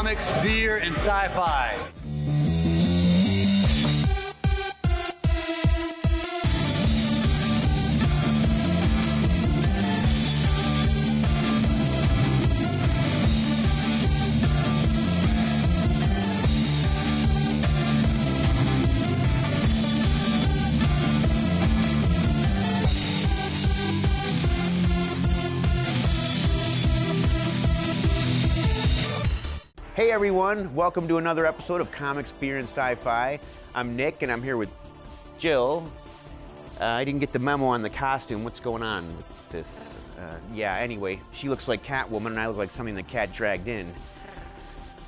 comics, beer, and sci-fi. Hey everyone, welcome to another episode of Comics, Beer, and Sci-Fi. I'm Nick and I'm here with Jill. I didn't get the memo on the costume. What's going on with this? Anyway, she looks like Catwoman and I look like something the cat dragged in.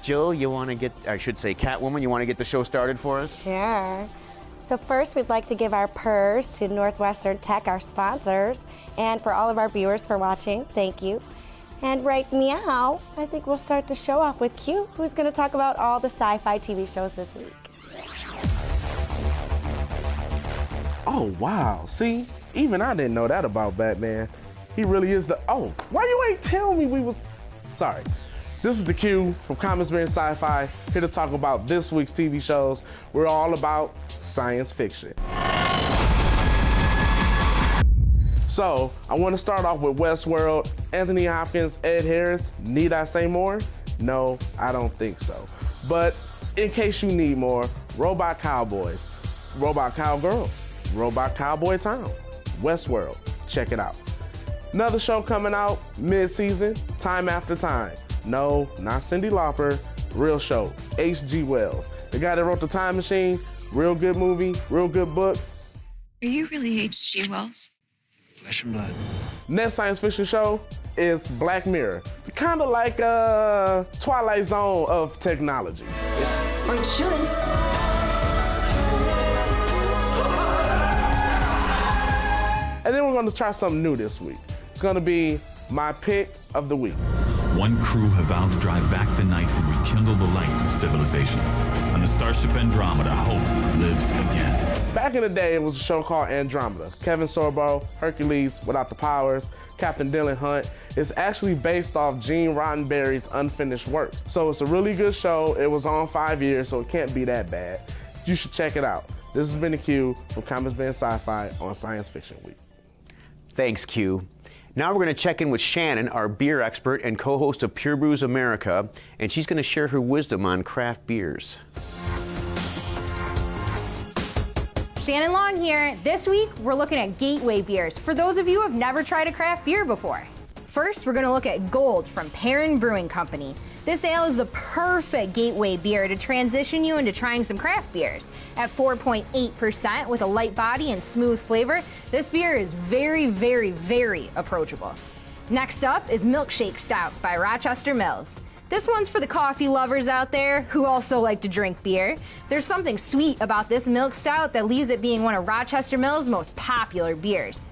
Jill, you want to get, I should say Catwoman, you want to get the show started for us? Sure. So first we'd like to give our purrs to Northwestern Tech, our sponsors, and for all of our viewers for watching, thank you. And right meow, I think we'll start the show off with Q, who's going to talk about all the sci-fi TV shows this week. Oh, wow. See, even I didn't know that about Batman. He really is the, oh, why you ain't tell me we was, sorry. This is the Q from Comics, Beer, and Sci-Fi, here to talk about this week's TV shows. We're all about science fiction. So, I want to start off with Westworld. Anthony Hopkins, Ed Harris, need I say more? No, I don't think so. But in case you need more, Robot Cowboys, Robot Cowgirls, Robot Cowboy Town, Westworld, check it out. Another show coming out mid-season, Time After Time. No, not Cyndi Lauper, real show, H.G. Wells. The guy that wrote The Time Machine, real good movie, real good book. Are you really H.G. Wells? Flesh and blood. Next science fiction show is Black Mirror. Kind of like a Twilight Zone of technology. Or it should. And then we're going to try something new this week. It's going to be my pick of the week. One crew have vowed to drive back the night and rekindle the light of civilization. On the starship Andromeda, hope lives again. Back in the day, it was a show called Andromeda. Kevin Sorbo, Hercules without the powers, Captain Dylan Hunt. It's actually based off Gene Roddenberry's unfinished work. So it's a really good show. It was on 5 years, so it can't be that bad. You should check it out. This has been the Q from Comics, Beer, and Sci-Fi on Science Fiction Week. Thanks, Q. Now we're going to check in with Shannon, our beer expert and co-host of Pure Brews America, and she's going to share her wisdom on craft beers. Shannon Long here. This week, we're looking at gateway beers for those of you who have never tried a craft beer before. First, we're gonna look at Gold from Perrin Brewing Company. This ale is the perfect gateway beer to transition you into trying some craft beers. At 4.8% with a light body and smooth flavor, this beer is very, very, very approachable. Next up is Milkshake Stout by Rochester Mills. This one's for the coffee lovers out there who also like to drink beer. There's something sweet about this milk stout that leaves it being one of Rochester Mills' most popular beers.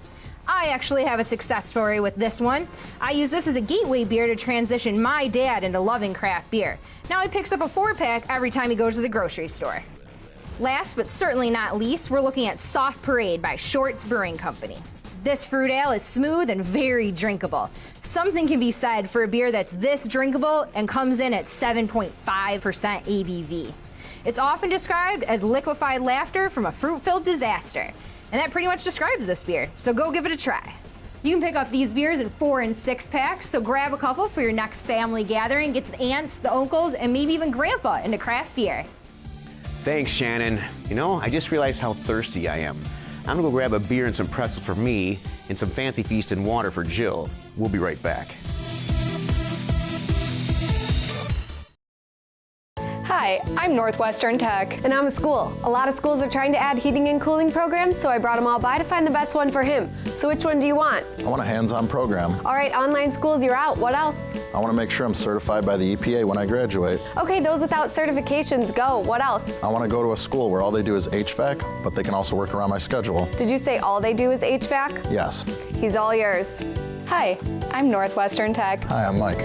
I actually have a success story with this one. I use this as a gateway beer to transition my dad into loving craft beer. Now he picks up a 4-pack every time he goes to the grocery store. Last but certainly not least, we're looking at Soft Parade by Shorts Brewing Company. This fruit ale is smooth and very drinkable. Something can be said for a beer that's this drinkable and comes in at 7.5% ABV. It's often described as liquefied laughter from a fruit-filled disaster. And that pretty much describes this beer, so go give it a try. You can pick up these beers in 4- and 6-packs, so grab a couple for your next family gathering, get the aunts, the uncles, and maybe even grandpa into craft beer. Thanks, Shannon. You know, I just realized how thirsty I am. I'm gonna go grab a beer and some pretzels for me and some Fancy Feast and water for Jill. We'll be right back. Hi, I'm Northwestern Tech. And I'm a school. A lot of schools are trying to add heating and cooling programs, so I brought them all by to find the best one for him. So which one do you want? I want a hands-on program. All right, online schools, you're out. What else? I want to make sure I'm certified by the EPA when I graduate. Okay, those without certifications, go. What else? I want to go to a school where all they do is HVAC, but they can also work around my schedule. Did you say all they do is HVAC? Yes. He's all yours. Hi, I'm Northwestern Tech. Hi, I'm Mike.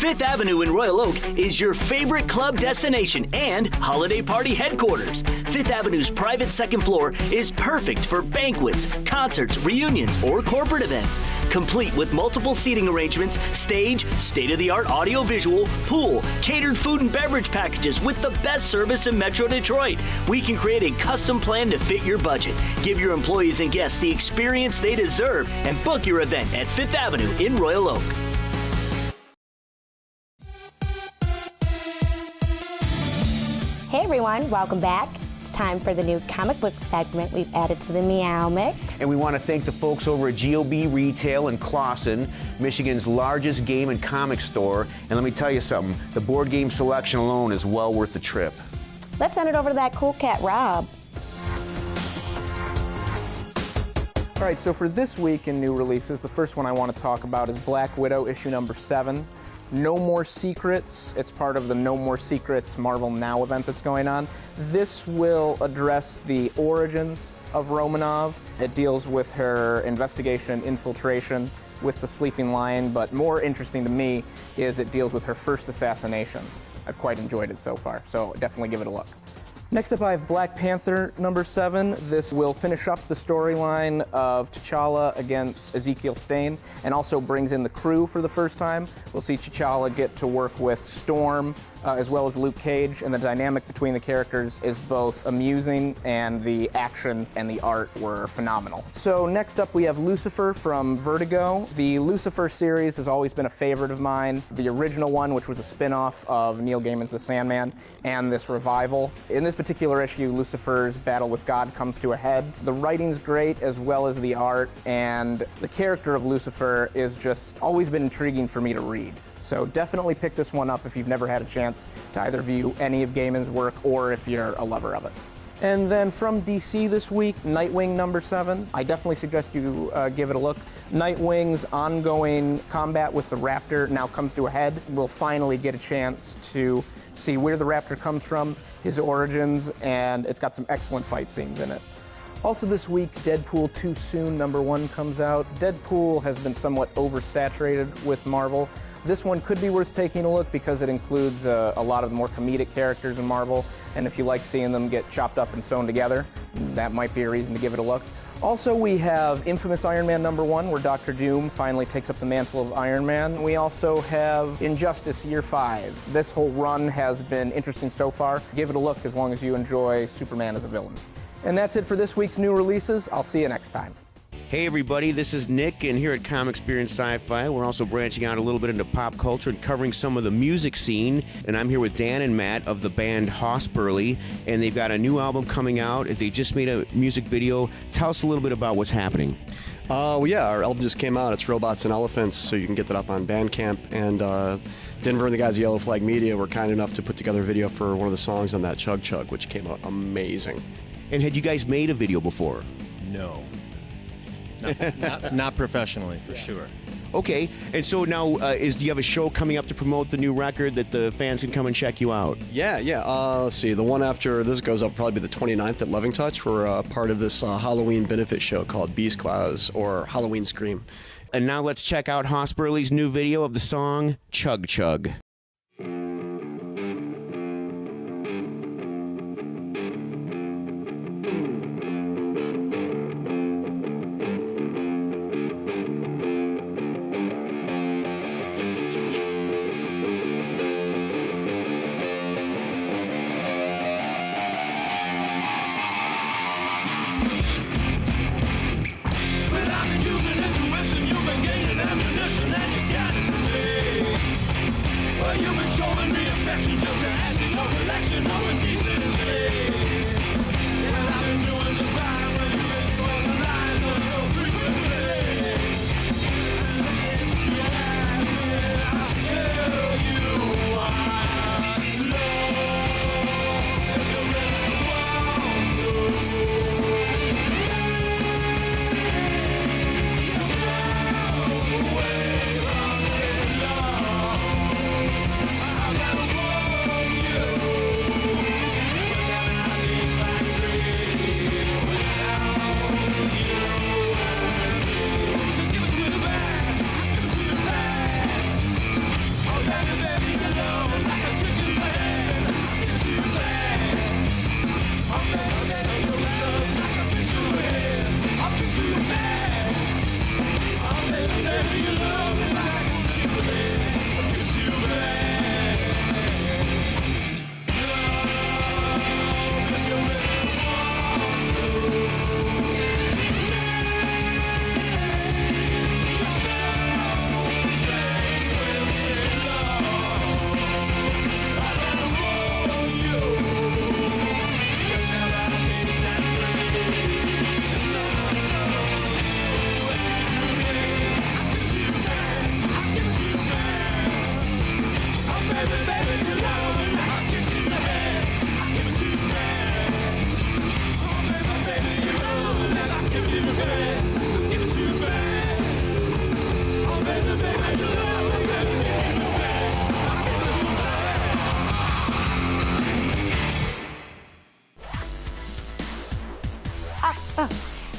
Fifth Avenue in Royal Oak is your favorite club destination and holiday party headquarters. Fifth Avenue's private second floor is perfect for banquets, concerts, reunions, or corporate events. Complete with multiple seating arrangements, stage, state-of-the-art audio-visual, pool, catered food and beverage packages with the best service in Metro Detroit. We can create a custom plan to fit your budget. Give your employees and guests the experience they deserve and book your event at Fifth Avenue in Royal Oak. Hey everyone, welcome back. It's time for the new comic book segment we've added to the Meow Mix. And we want to thank the folks over at GOB Retail in Clawson, Michigan's largest game and comic store. And let me tell you something, the board game selection alone is well worth the trip. Let's send it over to that cool cat, Rob. All right, so for this week in new releases, the first one I want to talk about is Black Widow issue number 7. No More Secrets. It's part of the No More Secrets Marvel Now event that's going on. This will address the origins of Romanov. It deals with her investigation and infiltration with the Sleeping Lion, but more interesting to me is it deals with her first assassination. I've quite enjoyed it so far, so definitely give it a look. Next up, I have Black Panther number 7. This will finish up the storyline of T'Challa against Ezekiel Stane and also brings in the crew for the first time. We'll see T'Challa get to work with Storm as well as Luke Cage, and the dynamic between the characters is both amusing, and the action and the art were phenomenal. So next up we have Lucifer from Vertigo. The Lucifer series has always been a favorite of mine. The original one, which was a spin-off of Neil Gaiman's The Sandman, and this revival. In this particular issue, Lucifer's battle with God comes to a head. The writing's great as well as the art, and the character of Lucifer is just always been intriguing for me to read. So definitely pick this one up if you've never had a chance to either view any of Gaiman's work or if you're a lover of it. And then from DC this week, Nightwing number 7. I definitely suggest you give it a look. Nightwing's ongoing combat with the Raptor now comes to a head. We'll finally get a chance to see where the Raptor comes from, his origins, and it's got some excellent fight scenes in it. Also this week, Deadpool Too Soon number 1 comes out. Deadpool has been somewhat oversaturated with Marvel. This one could be worth taking a look because it includes a lot of the more comedic characters in Marvel, and if you like seeing them get chopped up and sewn together, that might be a reason to give it a look. Also, we have Infamous Iron Man number 1, where Dr. Doom finally takes up the mantle of Iron Man. We also have Injustice Year 5. This whole run has been interesting so far. Give it a look as long as you enjoy Superman as a villain. And that's it for this week's new releases. I'll see you next time. Hey everybody, this is Nick, and here at Comic Experience Sci-Fi, we're also branching out a little bit into pop culture and covering some of the music scene. And I'm here with Dan and Matt of the band Hosperly, and they've got a new album coming out. They just made a music video. Tell us a little bit about what's happening. Well, yeah, our album just came out. It's Robots and Elephants, so you can get that up on Bandcamp. And Denver and the guys at Yellow Flag Media were kind enough to put together a video for one of the songs on that Chug Chug, which came out amazing. And had you guys made a video before? No. Not professionally, for sure. Okay, and so now, do you have a show coming up to promote the new record that the fans can come and check you out? Yeah. Let's see, the one after this goes up probably the 29th at Loving Touch. We're part of this Halloween benefit show called Beast Claws, or Halloween Scream. And now let's check out Hosperly's new video of the song Chug Chug.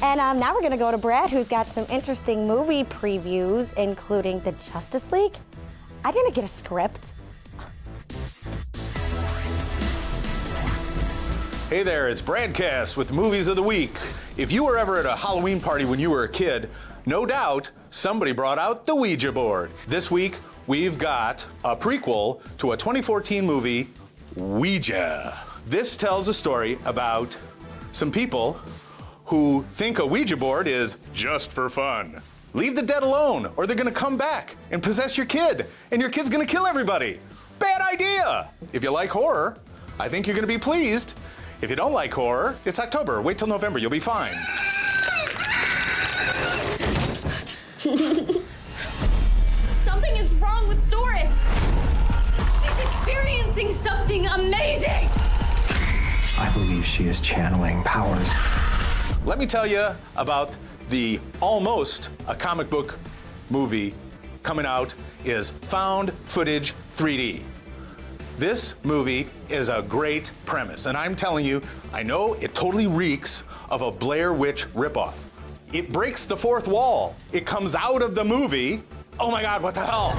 And now we're gonna go to Brad, who's got some interesting movie previews, including the Justice League. I didn't get a script. Hey there, it's Bradcast with the Movies of the Week. If you were ever at a Halloween party when you were a kid, no doubt somebody brought out the Ouija board. This week, we've got a prequel to a 2014 movie, Ouija. This tells a story about some people who think a Ouija board is just for fun. Leave the dead alone, or they're gonna come back and possess your kid, and your kid's gonna kill everybody. Bad idea! If you like horror, I think you're gonna be pleased. If you don't like horror, it's October. Wait till November, you'll be fine. Something is wrong with Doris. She's experiencing something amazing. I believe she is channeling powers. Let me tell you about the almost a comic book movie coming out is Found Footage 3D. This movie is a great premise, and I'm telling you, I know it totally reeks of a Blair Witch ripoff. It breaks the fourth wall. It comes out of the movie. Oh my God, what the hell?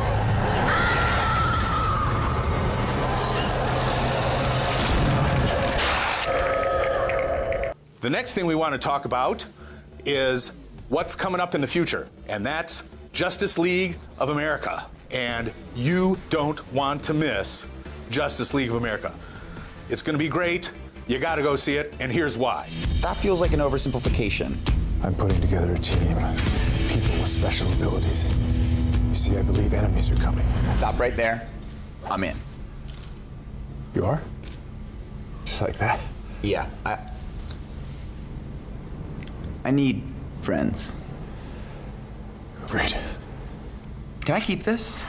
The next thing we want to talk about is what's coming up in the future, and that's Justice League of America. And you don't want to miss Justice League of America. It's gonna be great. You gotta go see it, and here's why. That feels like an oversimplification. I'm putting together a team, people with special abilities. You see, I believe enemies are coming. Stop right there. I'm in. You are? Just like that? Yeah, I need friends. Great. Can I keep this? I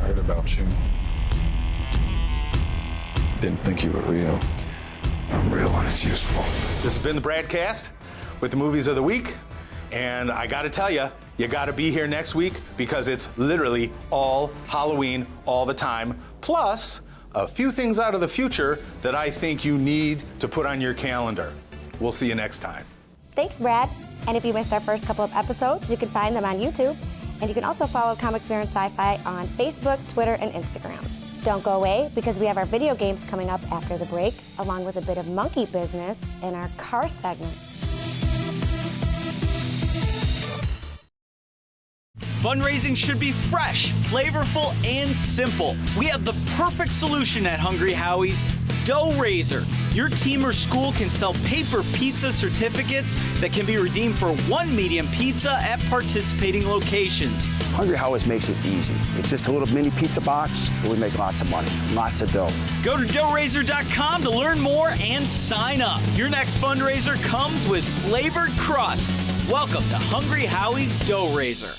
heard about you. Didn't think you were real. I'm real when it's useful. This has been the Bradcast with the Movies of the Week. And I gotta tell you, you gotta be here next week because it's literally all Halloween all the time. Plus, a few things out of the future that I think you need to put on your calendar. We'll see you next time. Thanks, Brad. And if you missed our first couple of episodes, you can find them on YouTube. And you can also follow Comic Experience Sci-Fi on Facebook, Twitter, and Instagram. Don't go away because we have our video games coming up after the break, along with a bit of monkey business in our car segment. Fundraising should be fresh, flavorful, and simple. We have the perfect solution at Hungry Howie's, Dough Raiser. Your team or school can sell paper pizza certificates that can be redeemed for one medium pizza at participating locations. Hungry Howie's makes it easy. It's just a little mini pizza box, but we make lots of money, lots of dough. Go to doughraiser.com to learn more and sign up. Your next fundraiser comes with flavored crust. Welcome to Hungry Howie's Dough Raiser.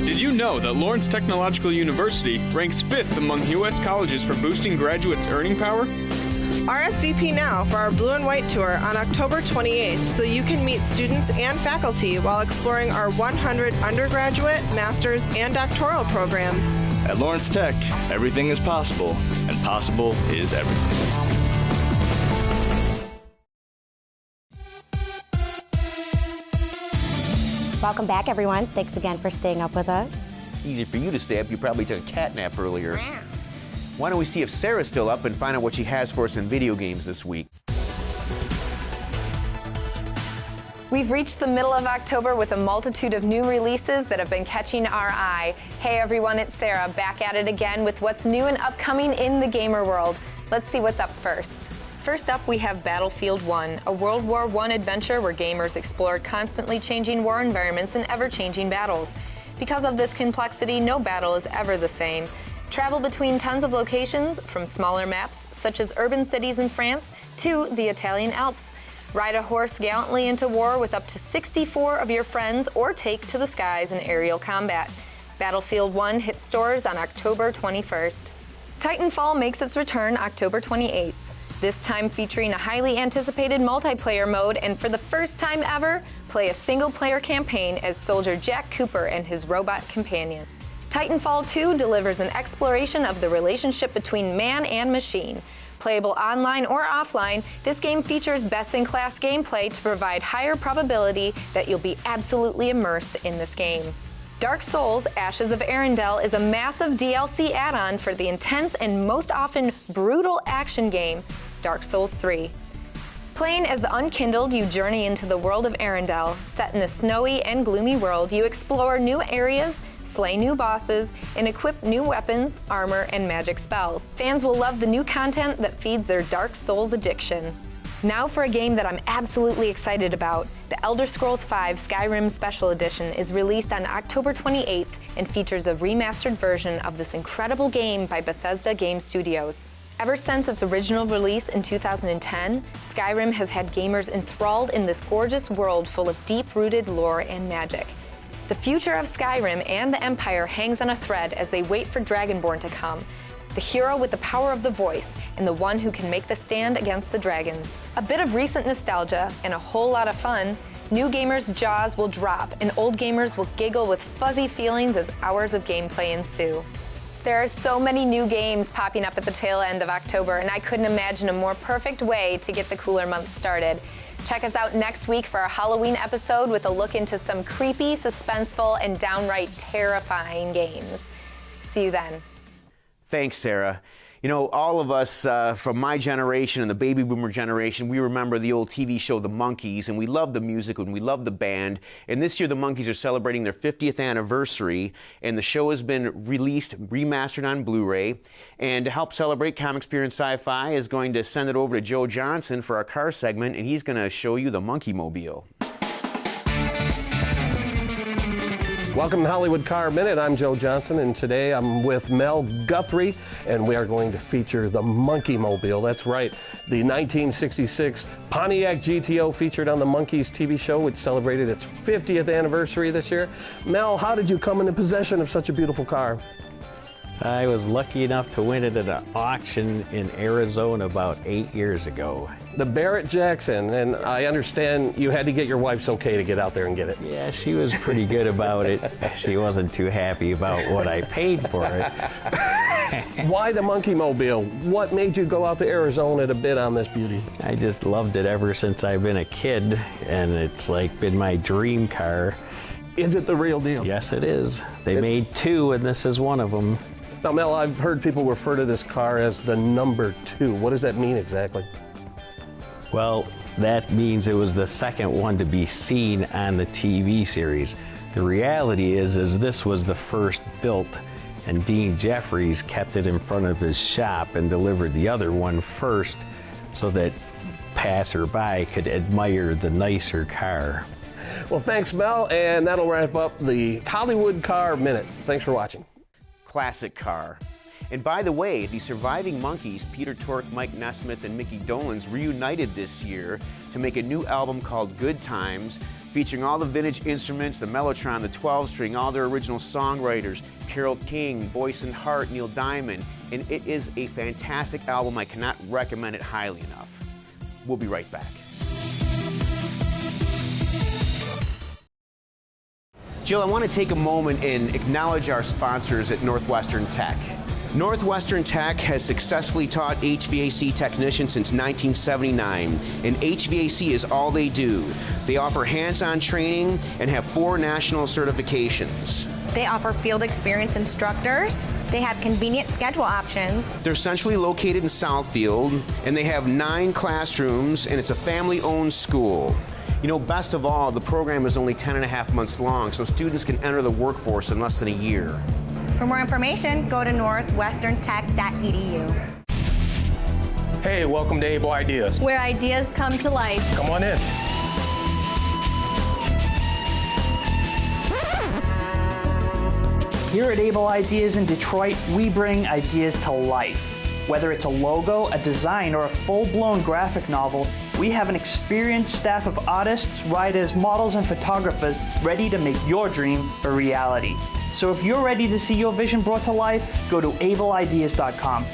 Did you know that Lawrence Technological University ranks 5th among U.S. colleges for boosting graduates' earning power? RSVP now for our Blue and White Tour on October 28th so you can meet students and faculty while exploring our 100 undergraduate, master's, and doctoral programs. At Lawrence Tech, everything is possible, and possible is everything. Welcome back, everyone. Thanks again for staying up with us. Easy for you to stay up. You probably took a cat nap earlier. Why don't we see if Sarah's still up and find out what she has for us in video games this week. We've reached the middle of October with a multitude of new releases that have been catching our eye. Hey everyone, it's Sarah, back at it again with what's new and upcoming in the gamer world. Let's see what's up first. First up, we have Battlefield 1, a World War I adventure where gamers explore constantly changing war environments and ever-changing battles. Because of this complexity, no battle is ever the same. Travel between tons of locations, from smaller maps, such as urban cities in France, to the Italian Alps. Ride a horse gallantly into war with up to 64 of your friends, or take to the skies in aerial combat. Battlefield 1 hits stores on October 21st. Titanfall makes its return October 28th. This time featuring a highly anticipated multiplayer mode, and for the first time ever, play a single-player campaign as Soldier Jack Cooper and his robot companion. Titanfall 2 delivers an exploration of the relationship between man and machine. Playable online or offline, this game features best-in-class gameplay to provide higher probability that you'll be absolutely immersed in this game. Dark Souls: Ashes of Arendelle is a massive DLC add-on for the intense and most often brutal action game, Dark Souls 3. Playing as the Unkindled, you journey into the world of Arendelle. Set in a snowy and gloomy world, you explore new areas, slay new bosses, and equip new weapons, armor, and magic spells. Fans will love the new content that feeds their Dark Souls addiction. Now for a game that I'm absolutely excited about. The Elder Scrolls V Skyrim Special Edition is released on October 28th and features a remastered version of this incredible game by Bethesda Game Studios. Ever since its original release in 2010, Skyrim has had gamers enthralled in this gorgeous world full of deep-rooted lore and magic. The future of Skyrim and the Empire hangs on a thread as they wait for Dragonborn to come, the hero with the power of the voice and the one who can make the stand against the dragons. A bit of recent nostalgia and a whole lot of fun, new gamers' jaws will drop and old gamers will giggle with fuzzy feelings as hours of gameplay ensue. There are so many new games popping up at the tail end of October, and I couldn't imagine a more perfect way to get the cooler months started. Check us out next week for our Halloween episode with a look into some creepy, suspenseful, and downright terrifying games. See you then. Thanks, Sarah. You know, all of us from my generation and the baby boomer generation, we remember the old TV show The Monkees, and we love the music and we love the band. And this year the Monkees are celebrating their 50th anniversary, and the show has been released, remastered on Blu-ray. And to help celebrate, Comic Experience Sci-Fi is going to send it over to Joe Johnson for our car segment, and he's going to show you the Monkey Mobile. Welcome to Hollywood Car Minute. I'm Joe Johnson, and today I'm with Mel Guthrie, and we are going to feature the Monkey Mobile. That's right, the 1966 Pontiac GTO featured on the Monkees TV show, which celebrated its 50th anniversary this year. Mel, how did you come into possession of such a beautiful car? I was lucky enough to win it at an auction in Arizona about 8 years ago. The Barrett Jackson, and I understand you had to get your wife's okay to get out there and get it. Yeah, she was pretty good about it. She wasn't too happy about what I paid for it. Why the Monkey Mobile? What made you go out to Arizona to bid on this beauty? I just loved it ever since I've been a kid, and it's like been my dream car. Is it the real deal? Yes, it is. They made two, and this is one of them. Now, Mel, I've heard people refer to this car as the number 2. What does that mean exactly? Well, that means it was the second one to be seen on the TV series. The reality is this was the first built, and Dean Jeffries kept it in front of his shop and delivered the other one first so that passerby could admire the nicer car. Well, thanks, Mel, and that'll wrap up the Hollywood Car Minute. Thanks for watching. Classic car. And by the way, the surviving Monkees, Peter Tork, Mike Nesmith, and Mickey Dolenz, reunited this year to make a new album called Good Times, featuring all the vintage instruments, the Mellotron, the 12-string, all their original songwriters, Carole King, Boyce and Hart, Neil Diamond, and it is a fantastic album. I cannot recommend it highly enough. We'll be right back. Jill, I want to take a moment and acknowledge our sponsors at Northwestern Tech. Northwestern Tech has successfully taught HVAC technicians since 1979, and HVAC is all they do. They offer hands-on training and have 4 national certifications. They offer field experience instructors. They have convenient schedule options. They're centrally located in Southfield, and they have 9 classrooms, and it's a family-owned school. You know, best of all, the program is only 10.5 months long, so students can enter the workforce in less than a year. For more information, go to northwesterntech.edu. Hey, welcome to Able Ideas. Where ideas come to life. Come on in. Here at Able Ideas in Detroit, we bring ideas to life. Whether it's a logo, a design, or a full-blown graphic novel, we have an experienced staff of artists, writers, models, and photographers ready to make your dream a reality. So if you're ready to see your vision brought to life, go to ableideas.com.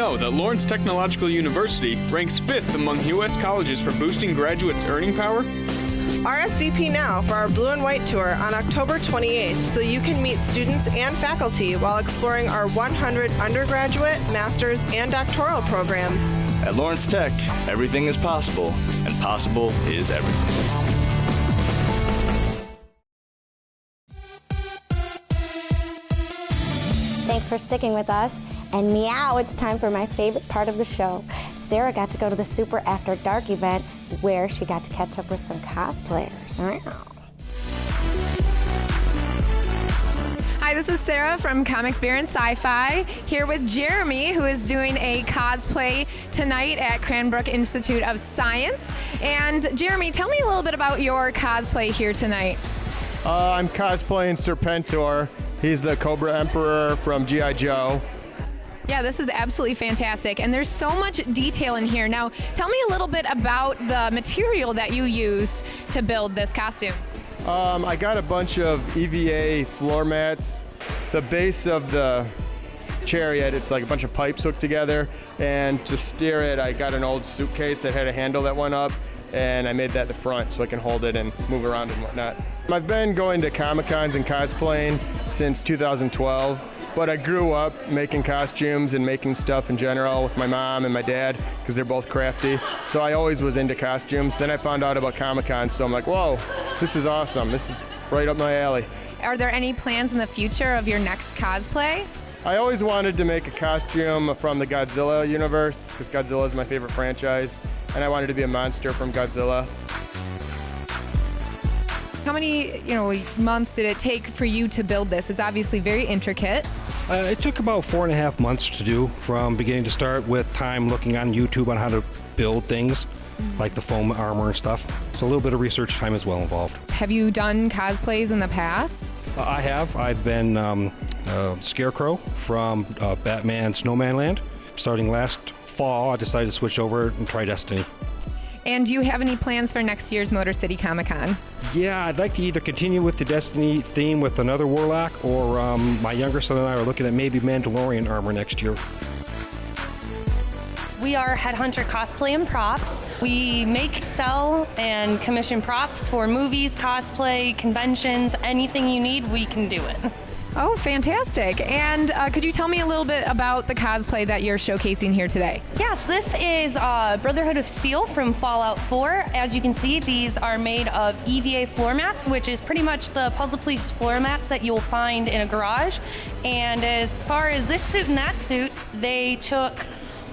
know that Lawrence Technological University ranks 5th among U.S. colleges for boosting graduates' earning power? RSVP now for our Blue and White Tour on October 28th so you can meet students and faculty while exploring our 100 undergraduate, master's, and doctoral programs. At Lawrence Tech, everything is possible, and possible is everything. Thanks for sticking with us. And meow, it's time for my favorite part of the show. Sarah got to go to the Super After Dark event where she got to catch up with some cosplayers. Hi, this is Sarah from Comics, Beer, and Sci-Fi, here with Jeremy, who is doing a cosplay tonight at Cranbrook Institute of Science. And Jeremy, tell me a little bit about your cosplay here tonight. I'm cosplaying Serpentor. He's the Cobra Emperor from G.I. Joe. Yeah, this is absolutely fantastic, and there's so much detail in here. Now, tell me a little bit about the material that you used to build this costume. I got a bunch of EVA floor mats. The base of the chariot, it's like a bunch of pipes hooked together, and to steer it, I got an old suitcase that had a handle that went up, and I made that the front so I can hold it and move around and whatnot. I've been going to Comic-Cons and cosplaying since 2012. But I grew up making costumes and making stuff in general with my mom and my dad because they're both crafty. So I always was into costumes. Then I found out about Comic-Con, so I'm like, whoa, this is awesome. This is right up my alley. Are there any plans in the future of your next cosplay? I always wanted to make a costume from the Godzilla universe because Godzilla is my favorite franchise, and I wanted to be a monster from Godzilla. How many, months did it take for you to build this? It's obviously very intricate. It took about 4.5 months to do, from beginning to start, with time looking on YouTube on how to build things, like the foam armor and stuff. So a little bit of research time as well involved. Have you done cosplays in the past? I have. I've been Scarecrow from Batman Snowman Land. Starting last fall, I decided to switch over and try Destiny. And do you have any plans for next year's Motor City Comic Con? Yeah, I'd like to either continue with the Destiny theme with another Warlock, or my younger son and I are looking at maybe Mandalorian armor next year. We are Headhunter Cosplay and Props. We make, sell, and commission props for movies, cosplay, conventions, anything you need, we can do it. Oh, fantastic. And could you tell me a little bit about the cosplay that you're showcasing here today? Yes, this is Brotherhood of Steel from Fallout 4. As you can see, these are made of EVA floor mats, which is pretty much the Puzzle Police floor mats that you'll find in a garage. And as far as this suit and that suit, they took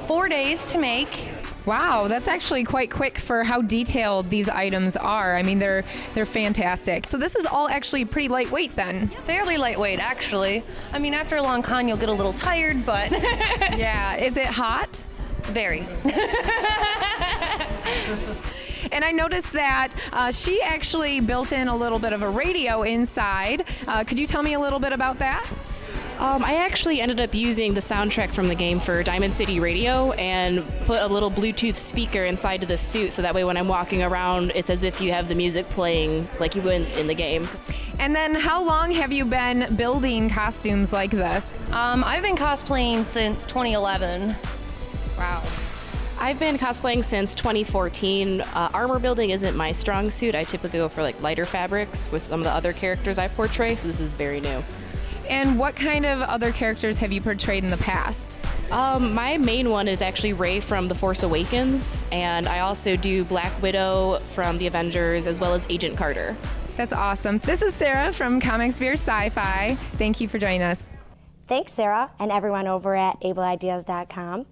4 days to make. Wow, that's actually quite quick for how detailed these items are. I mean, they're fantastic. So this is all actually pretty lightweight then? Fairly lightweight, actually. I mean, after a long con, you'll get a little tired, but... Yeah, is it hot? Very. And I noticed that she actually built in a little bit of a radio inside. Could you tell me a little bit about that? I actually ended up using the soundtrack from the game for Diamond City Radio and put a little Bluetooth speaker inside of the suit so that way when I'm walking around, it's as if you have the music playing like you would in the game. And then how long have you been building costumes like this? I've been cosplaying since 2011. Wow. I've been cosplaying since 2014. Armor building isn't my strong suit. I typically go for like lighter fabrics with some of the other characters I portray, so this is very new. And what kind of other characters have you portrayed in the past? My main one is actually Rey from The Force Awakens, and I also do Black Widow from The Avengers, as well as Agent Carter. That's awesome. This is Sarah from Comics, Beer, Sci-Fi. Thank you for joining us. Thanks, Sarah, and everyone over at ableideas.com.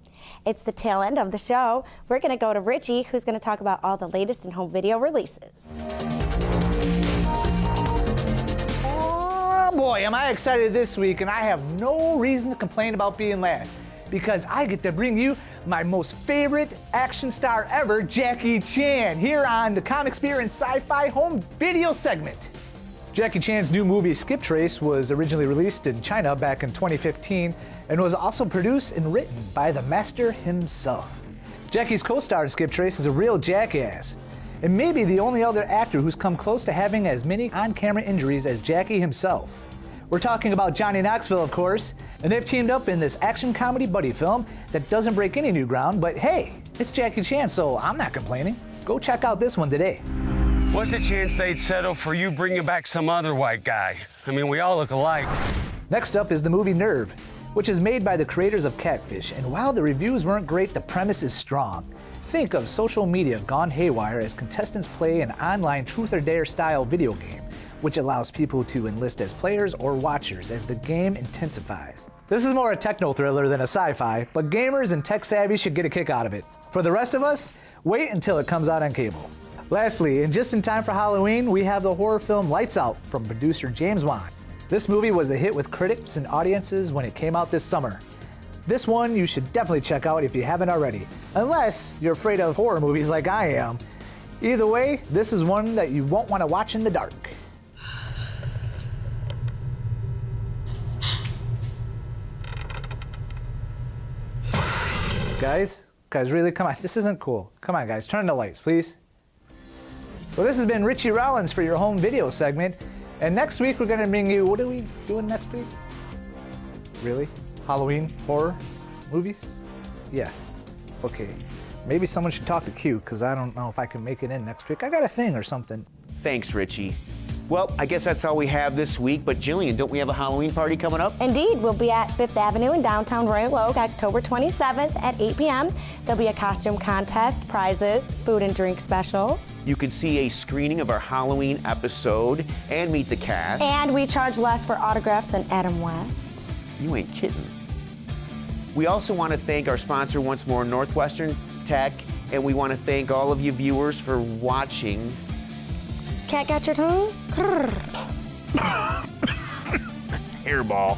It's the tail end of the show. We're going to go to Richie, who's going to talk about all the latest in home video releases. Oh boy, am I excited this week, and I have no reason to complain about being last, because I get to bring you my most favorite action star ever, Jackie Chan, here on the Comics, Beer, and Sci-Fi home video segment. Jackie Chan's new movie Skip Trace was originally released in China back in 2015 and was also produced and written by the master himself. Jackie's co-star in Skip Trace is a real jackass, and maybe the only other actor who's come close to having as many on-camera injuries as Jackie himself. We're talking about Johnny Knoxville, of course. And they've teamed up in this action comedy buddy film that doesn't break any new ground, but hey, it's Jackie Chan, so I'm not complaining. Go check out this one today. What's the chance they'd settle for you bringing back some other white guy? I mean, we all look alike. Next up is the movie Nerve, which is made by the creators of Catfish, and while the reviews weren't great, the premise is strong. Think of social media gone haywire as contestants play an online truth or dare style video game, which allows people to enlist as players or watchers as the game intensifies. This is more a techno thriller than a sci-fi, but gamers and tech savvy should get a kick out of it. For the rest of us, wait until it comes out on cable. Lastly, and just in time for Halloween, we have the horror film Lights Out from producer James Wan. This movie was a hit with critics and audiences when it came out this summer. This one you should definitely check out if you haven't already, unless you're afraid of horror movies like I am. Either way, this is one that you won't want to watch in the dark. Guys, really, come on, this isn't cool. Come on, guys, turn the lights, please. Well, this has been Richie Rollins for your home video segment, and next week we're gonna bring you, what are we doing next week? Really? Halloween horror movies? Yeah, okay. Maybe someone should talk to Q, because I don't know if I can make it in next week. I got a thing or something. Thanks, Richie. Well, I guess that's all we have this week, but Jillian, don't we have a Halloween party coming up? Indeed, we'll be at 5th Avenue in downtown Royal Oak, October 27th at 8 p.m. There'll be a costume contest, prizes, food and drink specials. You can see a screening of our Halloween episode and meet the cast. And we charge less for autographs than Adam West. You ain't kidding. We also want to thank our sponsor once more, Northwestern Tech, and we want to thank all of you viewers for watching. Cat got your tongue? Hairball.